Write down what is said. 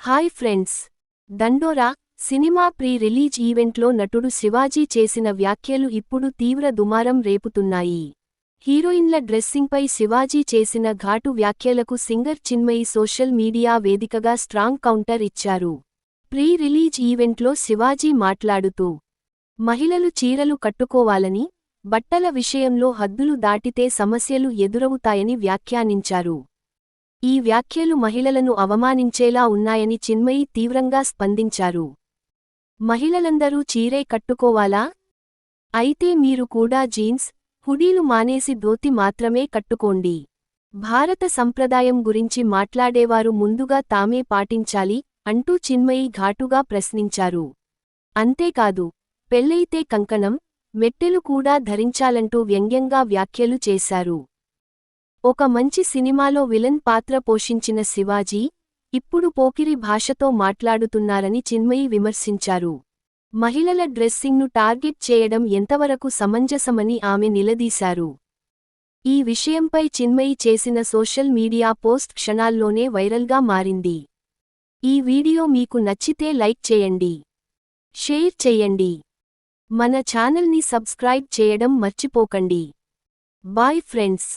Hi friends. దండోరా cinema pre release ఈవెంట్లో నటుడు శివాజీ చేసిన వ్యాఖ్యలు ఇప్పుడు తీవ్ర దుమారం రేపుతున్నాయి. హీరోయిన్ల డ్రెస్సింగ్పై శివాజీ చేసిన ఘాటు వ్యాఖ్యలకు సింగర్ చిన్మయి సోషల్ మీడియా వేదికగా స్ట్రాంగ్ కౌంటర్ ఇచ్చారు. ప్రీ రిలీజ్ ఈవెంట్లో శివాజీ మాట్లాడుతూ, మహిళలు చీరలు కట్టుకోవాలని, బట్టల విషయంలో హద్దులు దాటితే సమస్యలు ఎదురవుతాయని వ్యాఖ్యానించారు. ఈ వ్యాఖ్యలు మహిళలను అవమానించేలా ఉన్నాయని చిన్మయి తీవ్రంగా స్పందించారు. మహిళలందరూ చీరే కట్టుకోవాలా? అయితే మీరు కూడా జీన్స్, హుడీలు మానేసి ధోతి మాత్రమే కట్టుకోండి. భారత సంప్రదాయం గురించి మాట్లాడేవారు ముందుగా తామే పాటించాలి అంటూ చిన్మయి ఘాటుగా ప్రశ్నించారు. అంతేకాదు, పెళ్లైతే కంకణం, మెట్టెలు కూడా ధరించాలంటూ వ్యంగ్యంగా వ్యాఖ్యలు చేశారు. ఒక మంచి సినిమాలో విలన్ పాత్ర పోషించిన శివాజీ, ఇప్పుడు పోకిరి భాషతో మాట్లాడుతున్నారని చిన్మయి విమర్శించారు. మహిళల డ్రెస్సింగ్ను టార్గెట్ చేయడం ఎంతవరకు సమంజసమని ఆమె నిలదీశారు. ఈ విషయంపై చిన్మయి చేసిన సోషల్ మీడియా పోస్ట్ క్షణాల్లోనే వైరల్గా మారింది. ఈ వీడియో మీకు నచ్చితే లైక్ చేయండి, షేర్ చేయండి. మన ఛానల్ని సబ్స్క్రైబ్ చేయడం మర్చిపోకండి. Bye friends.